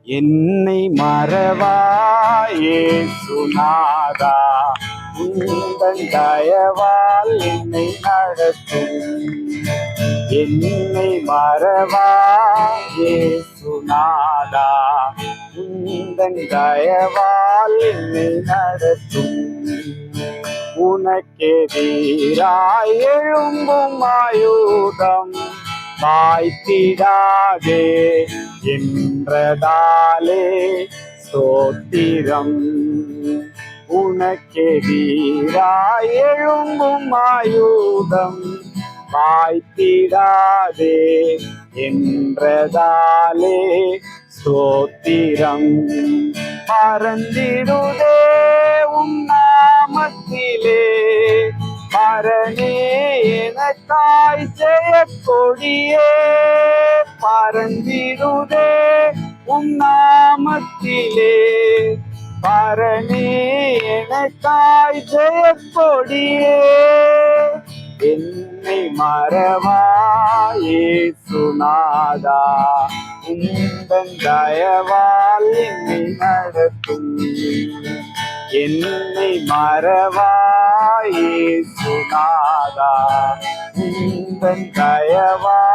என்னை மறவாயே சுனாதா, உந்தன் தயவால் என்னை நடத்தும். என்னை மறவாயே சுனாதா, உந்தன் தயவால் என்னை நடத்தும். உனக்கெதிராய் எழும்பும் ஆயுதம் வாய்த்திடாதே என்றதாலே ஸ்தோத்திரம். உனக்கெதிராய் எழும்பும் ஆயுதம் வாய்த்திடாதே என்றதாலே ஸ்தோத்திரம். பறந்திடுதே உம் நாமத்திலே பரணே எனக்காய் ஜெய கொடியே. பறந்திடுதே உம் நாமத்திலே பரணே எனக்காய் ஜெய கொடியே. என்னை மறவாயே சுனாதா, உந்தன் தயவால் என்னை நடத்தும். என்னை மறவாயே சுனாதா, உந்தன் தயவால்